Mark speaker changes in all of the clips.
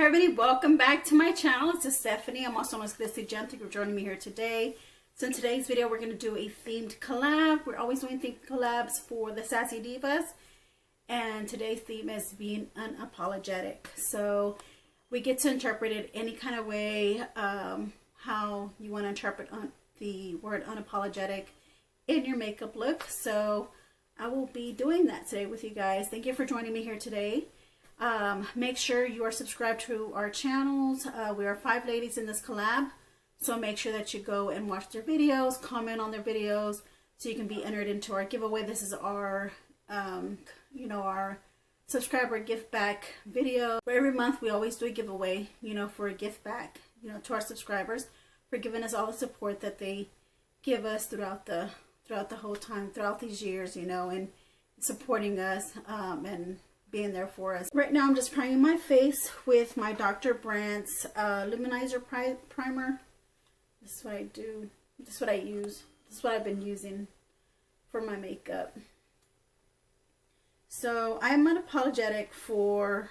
Speaker 1: everybody, welcome back to my channel. This is Stephanie. I'm also known as Glitzzygem. Thank you for joining me here today. So in today's video, we're going to do a themed collab. We're always doing themed collabs for the Sassy Divas. And today's theme is being unapologetic. So we get to interpret it any kind of way, how you want to interpret the word unapologetic in your makeup look. So I will be doing that today with you guys. Thank you for joining me here today. Make sure you are subscribed to our channels. We are 5 ladies in this collab, so make sure that you go and watch their videos, comment on their videos, so you can be entered into our giveaway. This is our our subscriber gift back video. For every month we always do a giveaway, for a gift back, to our subscribers for giving us all the support that they give us throughout the whole time, throughout these years, and supporting us and being there for us. Right now I'm just priming my face with my Dr. Brandt's Luminizer primer. This is what I do. This is what I use. This is what I've been using for my makeup. So I'm unapologetic for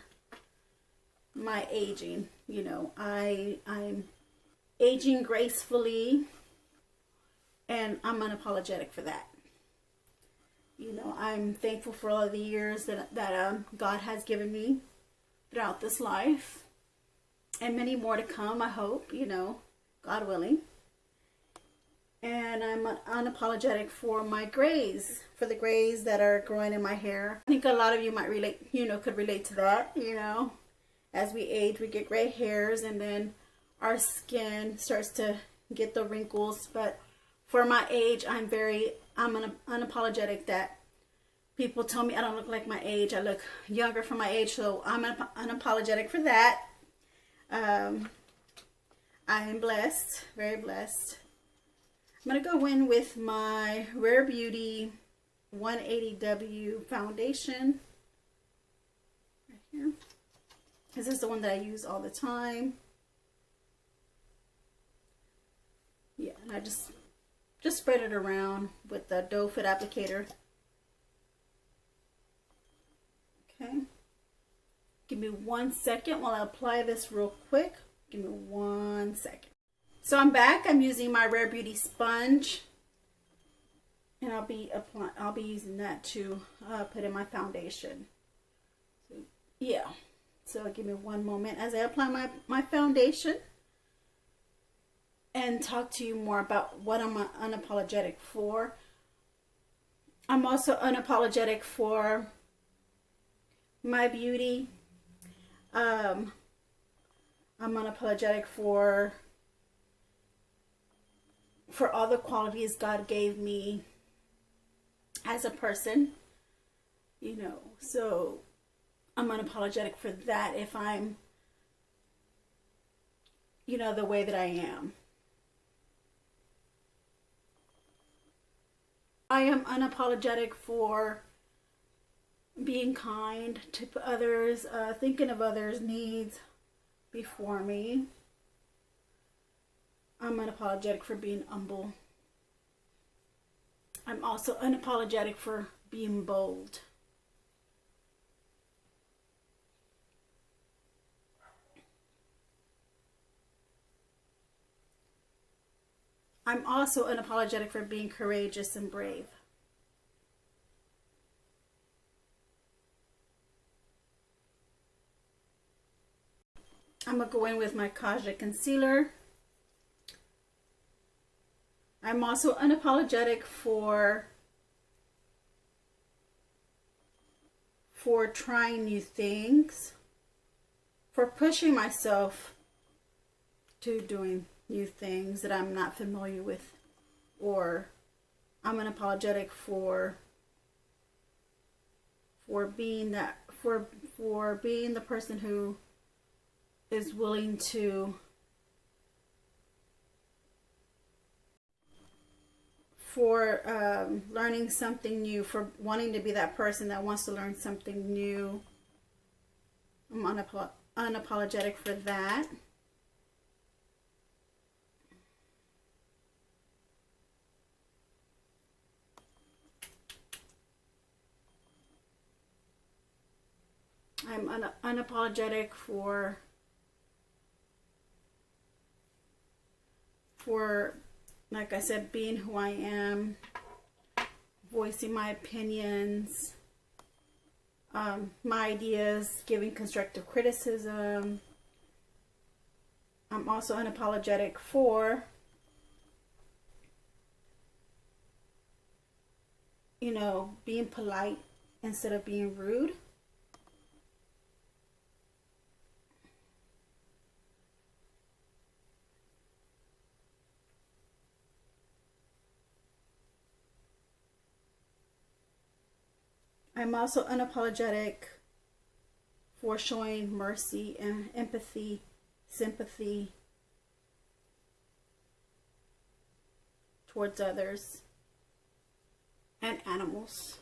Speaker 1: my aging. I'm aging gracefully, and I'm unapologetic for that. I'm thankful for all of the years that God has given me throughout this life, and many more to come, I hope, God willing. And I'm unapologetic for my grays, for the grays that are growing in my hair. I think a lot of you might relate, could relate to that, As we age, we get gray hairs, and then our skin starts to get the wrinkles. But for my age, I'm unapologetic that people tell me I don't look like my age. I look younger for my age, so I'm unapologetic for that. I am blessed, very blessed. I'm going to go in with my Rare Beauty 180W foundation right here. This is the one that I use all the time. Yeah, and I just spread it around with the doe foot applicator. Okay. Give me 1 second while I apply this real quick. Give me 1 second. So I'm back. I'm using my Rare Beauty sponge, and I'll be using that to put in my foundation. So, yeah. So give me one moment as I apply my foundation and talk to you more about what I'm unapologetic for. I'm also unapologetic for my beauty. I'm unapologetic for all the qualities God gave me as a person, so I'm unapologetic for that if I'm, the way that I am. I am unapologetic for being kind to others, thinking of others' needs before me. I'm unapologetic for being humble. I'm also unapologetic for being bold. I'm also unapologetic for being courageous and brave. I'm going to go in with my Kaja concealer. I'm also unapologetic for trying new things, for pushing myself to doing new things that I'm not familiar with, or I'm unapologetic for being the person who is willing to learning something new, for wanting to be that person that wants to learn something new. I'm unapologetic for that. I'm unapologetic for for, like I said, being who I am, voicing my opinions, my ideas, giving constructive criticism. I'm also unapologetic for, you know, being polite instead of being rude. I'm also unapologetic for showing mercy and empathy, sympathy towards others and animals.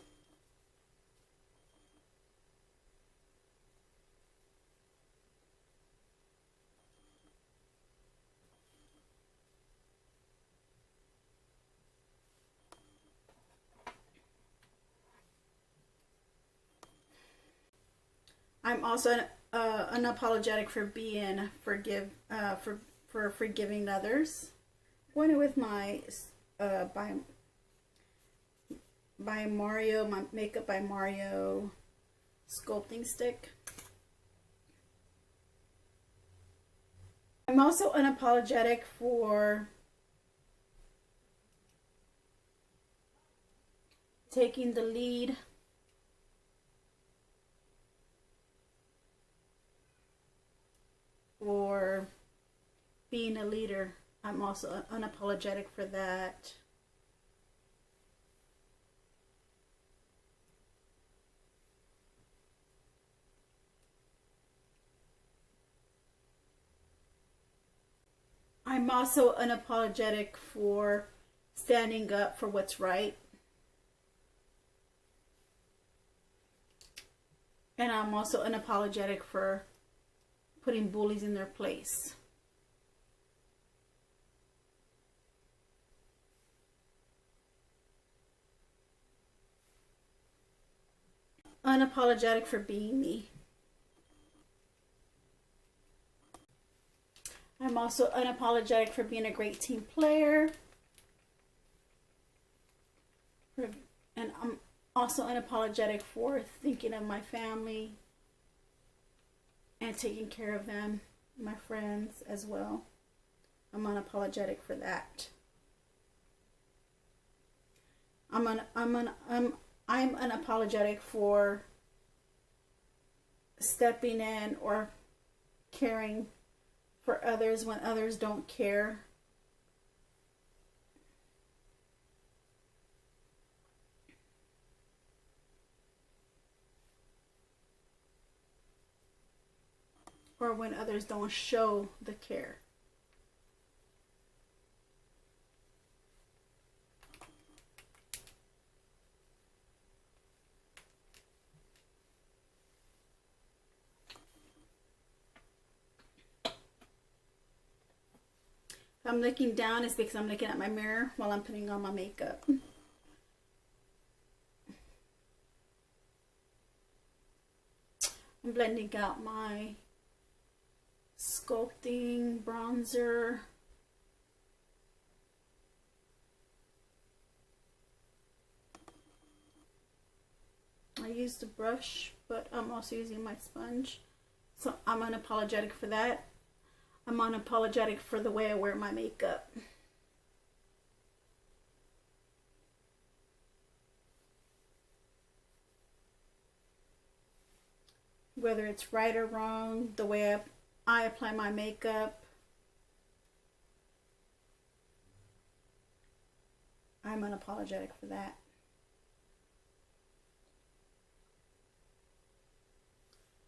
Speaker 1: I'm also unapologetic for being for forgiving others. Going with my by Mario, my Makeup by Mario sculpting stick. I'm also unapologetic for taking the lead or being a leader. I'm also unapologetic for that. I'm also unapologetic for standing up for what's right. And I'm also unapologetic for putting bullies in their place. Unapologetic for being me. I'm also unapologetic for being a great team player. And I'm also unapologetic for thinking of my family and taking care of them, my friends as well. I'm unapologetic for that. I'm unapologetic for stepping in or caring for others when others don't care. Or when others don't show the care. If I'm looking down, it's because I'm looking at my mirror while I'm putting on my makeup. I'm blending out my sculpting bronzer. I used a brush, but I'm also using my sponge. So I'm unapologetic for that. I'm unapologetic for the way I wear my makeup. Whether it's right or wrong, the way I apply my makeup, I'm unapologetic for that.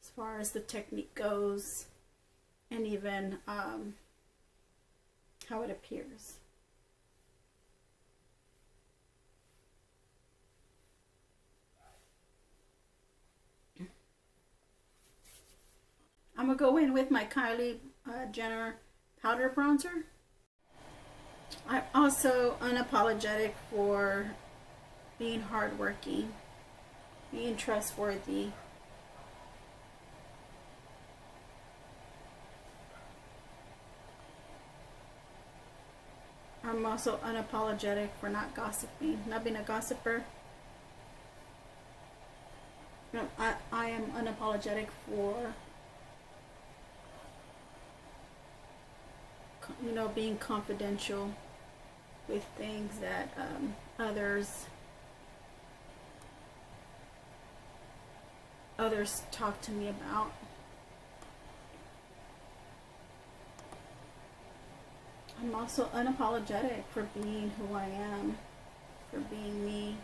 Speaker 1: As far as the technique goes, and even how it appears. I'm going to go in with my Kylie Jenner powder bronzer. I'm also unapologetic for being hardworking, being trustworthy, I'm also unapologetic for not gossiping, not being a gossiper. You know, I am unapologetic for, you know, being confidential with things that others talk to me about. I'm also unapologetic for being who I am, for being me,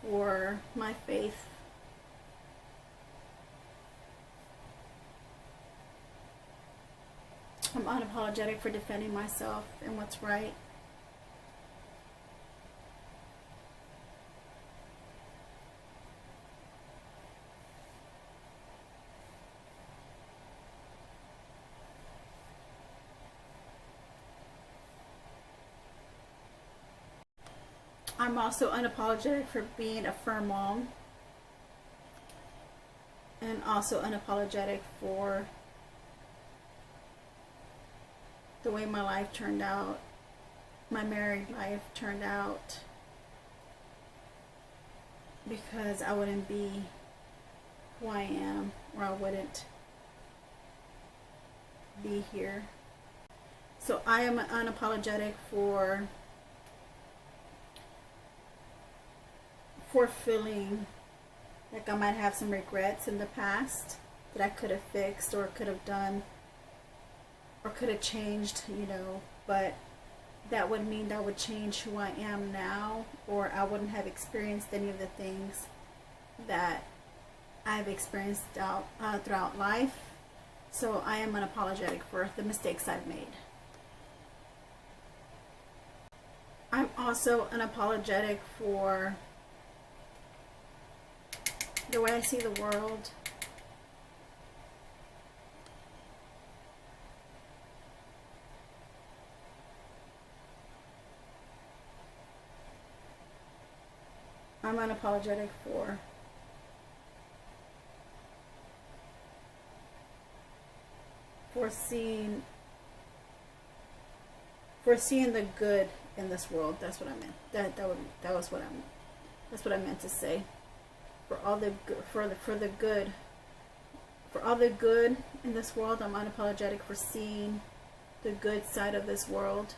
Speaker 1: for my faith. I'm unapologetic for defending myself and what's right. I'm also unapologetic for being a firm mom, and also unapologetic for the way my life turned out, my married life turned out, because I wouldn't be who I am, or I wouldn't be here. So I am unapologetic for feeling like I might have some regrets in the past that I could have fixed, or could have done, or could have changed, you know, but that would mean that I would change who I am now, or I wouldn't have experienced any of the things that I've experienced throughout life. So I am unapologetic for the mistakes I've made. I'm also unapologetic for the way I see the world. I'm unapologetic for seeing the good in this world. That's what I meant. That's what I meant to say. For all the good in this world, I'm unapologetic for seeing the good side of this world.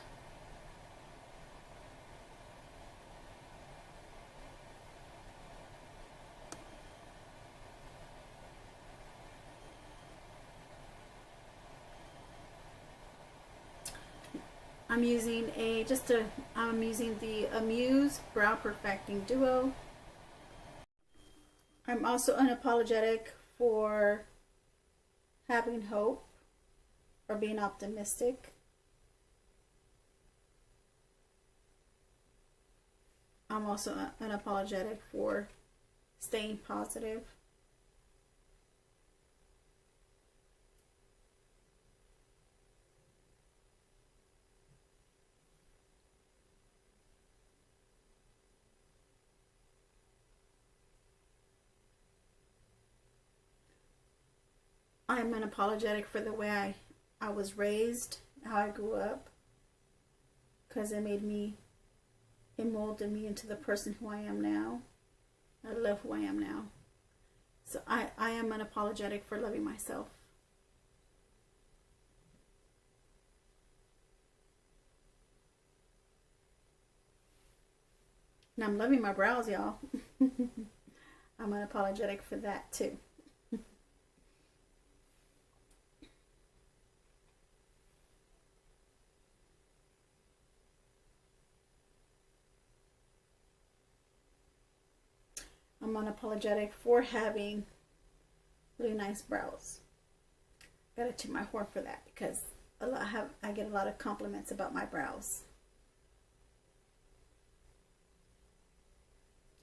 Speaker 1: I'm using the Amuse Brow Perfecting Duo. I'm also unapologetic for having hope or being optimistic. I'm also unapologetic for staying positive. I'm unapologetic for the way I was raised, how I grew up, because it molded me into the person who I am now. I love who I am now. So I am unapologetic for loving myself. And I'm loving my brows, y'all. I'm unapologetic for that too. I'm unapologetic for having really nice brows. Gotta toot my horn for that, because I get a lot of compliments about my brows.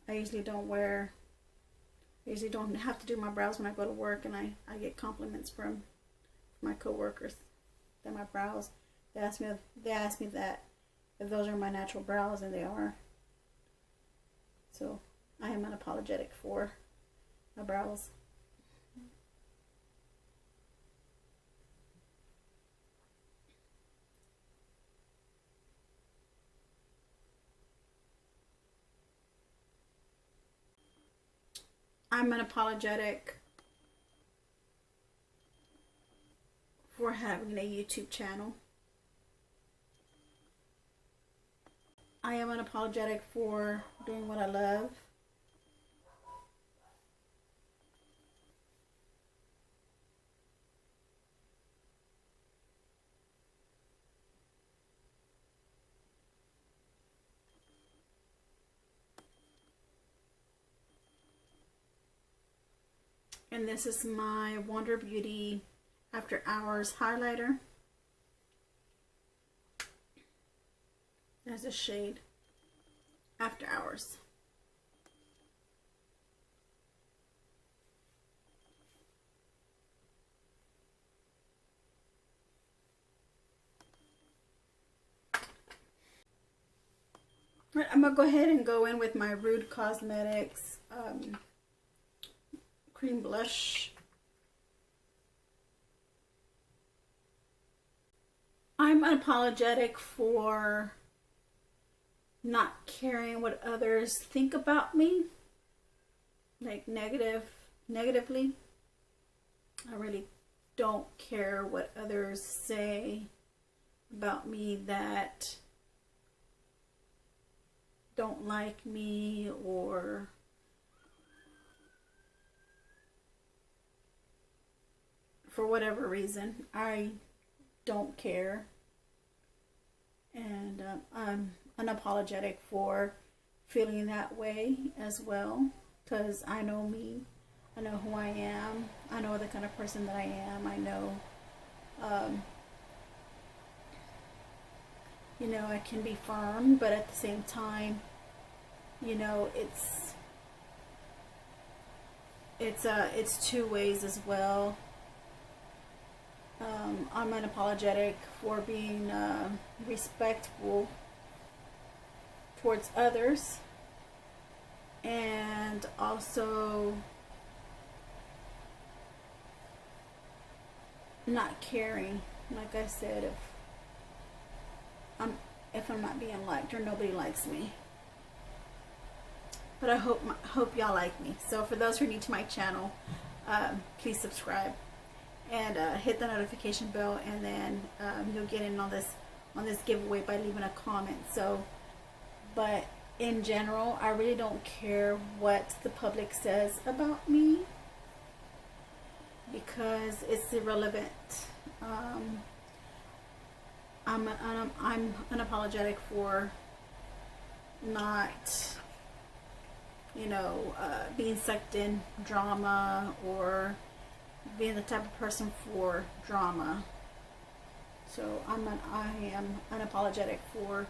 Speaker 1: I usually don't have to do my brows when I go to work, and I get compliments from my coworkers that my brows, they ask me that if those are my natural brows, and they are. So I am unapologetic for my brows. I'm unapologetic for having a YouTube channel. I am unapologetic for doing what I love. And this is my Wonder Beauty After Hours highlighter. There's a shade After Hours. Right, I'm gonna go ahead and go in with my Rude Cosmetics cream blush. I'm unapologetic for not caring what others think about me, like negatively. I really don't care what others say about me that don't like me, or for whatever reason. I don't care. And I'm unapologetic for feeling that way as well, because I know me. I know who I am. I know the kind of person that I am. I know, you know, I can be firm, but at the same time, you know, it's two ways as well. I'm unapologetic for being respectful towards others, and also not caring, like I said, if I'm not being liked or nobody likes me. But I hope y'all like me. So for those who are new to my channel, please subscribe and hit the notification bell, and then you'll get in on this giveaway by leaving a comment. So, but in general, I really don't care what the public says about me, because it's irrelevant. I'm unapologetic for not, you know, being sucked in drama, or being the type of person for drama. So I am unapologetic for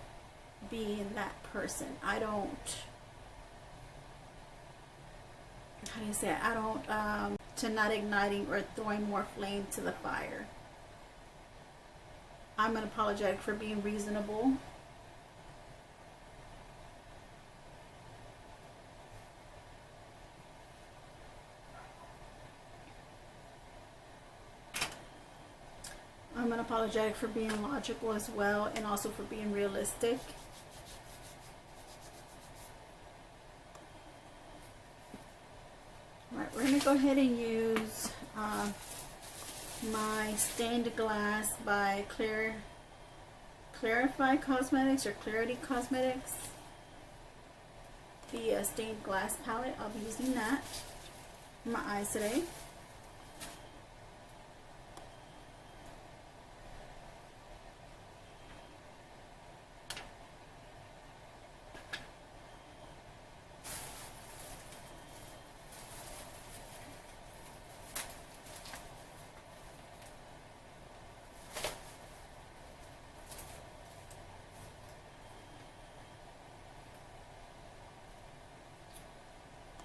Speaker 1: being that person. I don't, how do you say it? I don't, to not igniting or throwing more flame to the fire. I'm unapologetic for being reasonable. I'm unapologetic for being logical as well, and also for being realistic. Alright, we're going to go ahead and use my Stained Glass by Clarify Cosmetics, or Clarity Cosmetics. The Stained Glass palette. I'll be using that for my eyes today.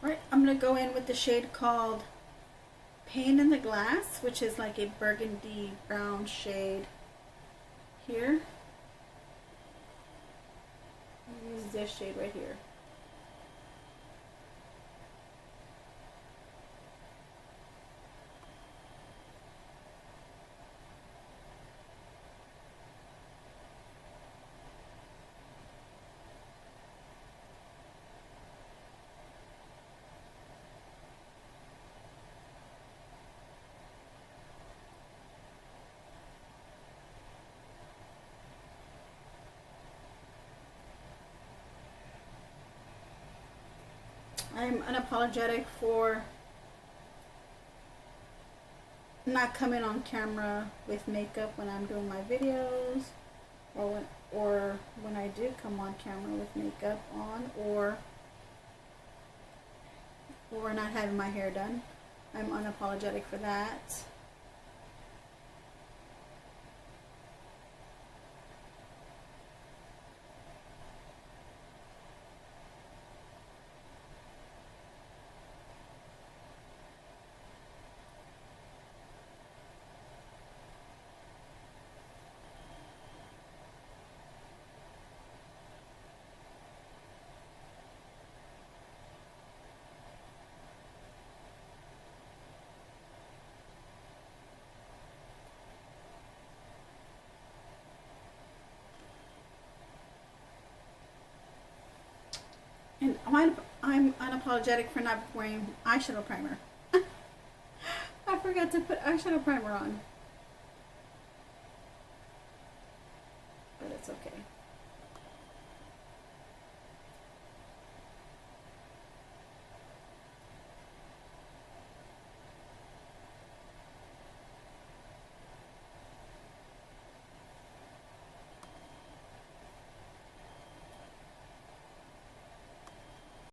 Speaker 1: Right, I'm going to go in with the shade called Pain in the Glass, which is like a burgundy brown shade here. I'll use this shade right here. I'm unapologetic for not coming on camera with makeup when I'm doing my videos, or when I do come on camera with makeup on, or not having my hair done. I'm unapologetic for that. And I'm unapologetic for not wearing eyeshadow primer. I forgot to put eyeshadow primer on. But it's okay.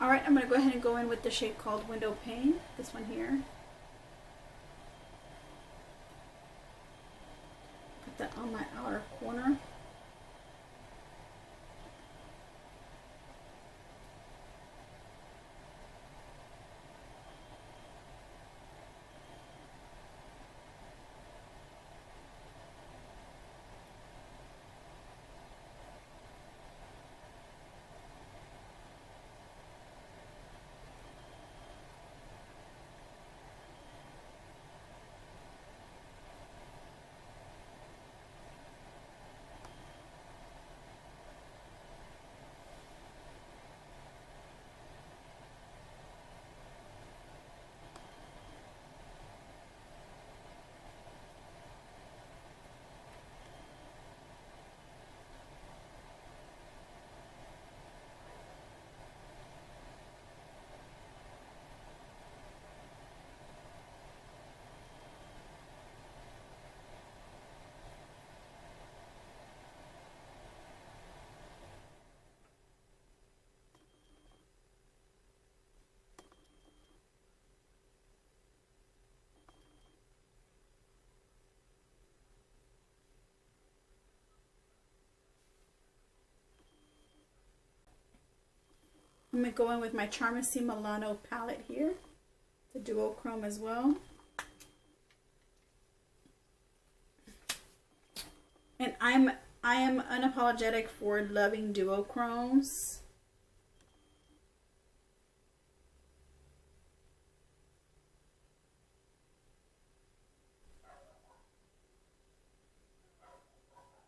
Speaker 1: Alright, I'm going to go ahead and go in with the shade called Window Pane, this one here. Put that on my outer corner. I'm going to go in with my Charmacy Milano palette here, the duochrome as well. And I am unapologetic for loving duochromes.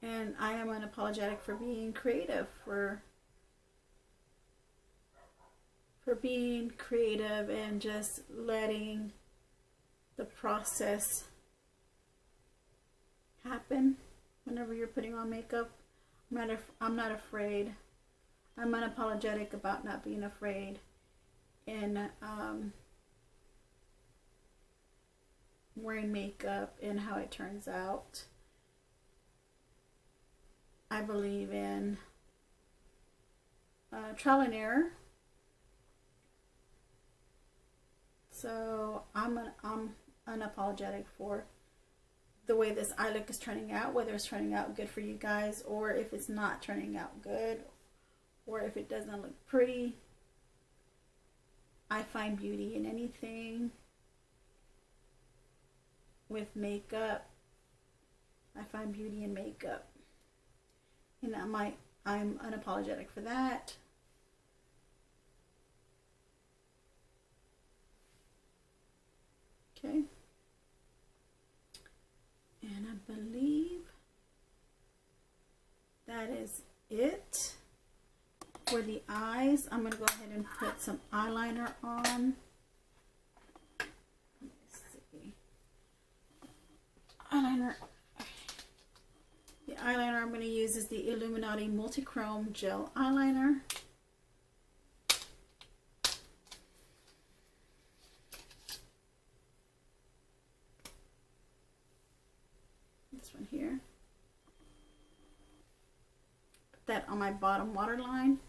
Speaker 1: And I am unapologetic for being creative, for being creative and just letting the process happen whenever you're putting on makeup. I'm not afraid. I'm unapologetic about not being afraid in wearing makeup and how it turns out. I believe in trial and error. So I'm unapologetic for the way this eye look is turning out, whether it's turning out good for you guys or if it's not turning out good or if it doesn't look pretty. I find beauty in anything with makeup. I find beauty in makeup. And I'm unapologetic for that. Okay. And I believe that is it for the eyes. I'm going to go ahead and put some eyeliner on. Let's see. Eyeliner. The eyeliner I'm going to use is the Illuminati Multichrome Gel Eyeliner. This one here. Put that on my bottom waterline.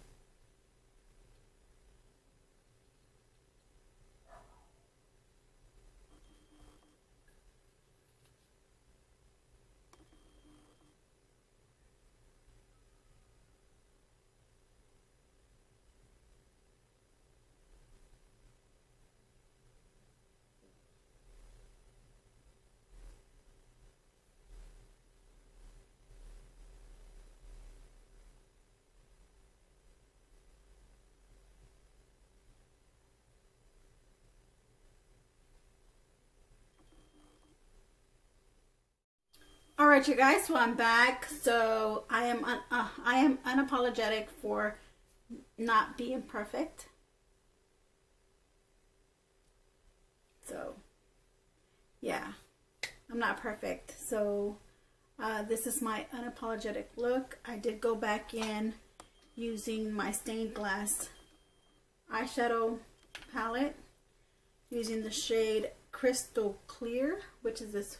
Speaker 1: All right, you guys, so I'm back. So I am unapologetic for not being perfect. So yeah, I'm not perfect. So this is my unapologetic look. I did go back in using my stained glass eyeshadow palette, using the shade Crystal Clear, which is this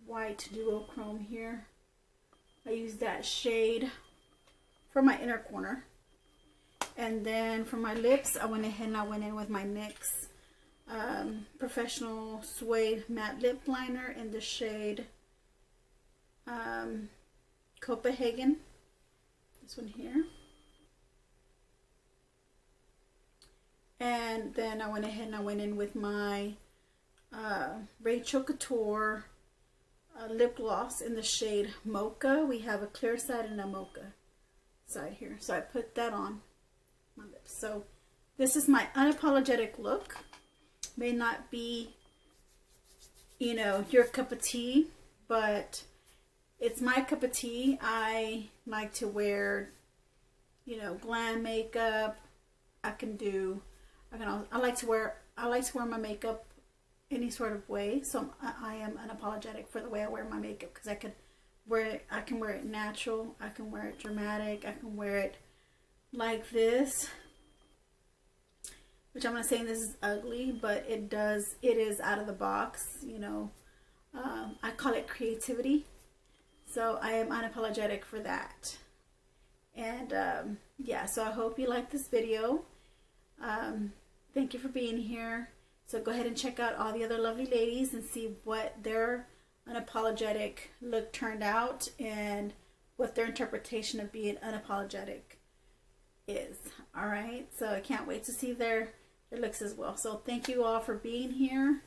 Speaker 1: white duochrome here. I use that shade for my inner corner. And then for my lips, I went ahead and I went in with my NYX Professional Suede Matte Lip Liner in the shade Copenhagen. This one here. And then I went ahead and I went in with my Rachel Couture lip gloss in the shade Mocha. We have a clear side and a mocha side here. So I put that on my lips. So this is my unapologetic look. May not be, you know, your cup of tea, but it's my cup of tea. I like to wear, you know, glam makeup. I like to wear my makeup any sort of way. So I am unapologetic for the way I wear my makeup, because I can wear it natural, I can wear it dramatic, I can wear it like this, which I'm not saying this is ugly, but it is out of the box, you know. I call it creativity. So I am unapologetic for that. And yeah, so I hope you like this video. Thank you for being here. So go ahead and check out all the other lovely ladies and see what their unapologetic look turned out and what their interpretation of being unapologetic is. All right, so I can't wait to see their looks as well. So thank you all for being here,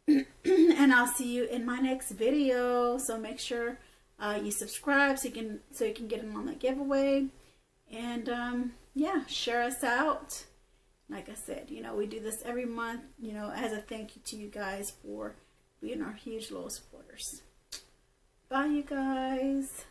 Speaker 1: and I'll see you in my next video. So make sure you subscribe so you can get in on the giveaway, and yeah, share us out. Like I said, you know, we do this every month, you know, as a thank you to you guys for being our huge loyal supporters. Bye, you guys.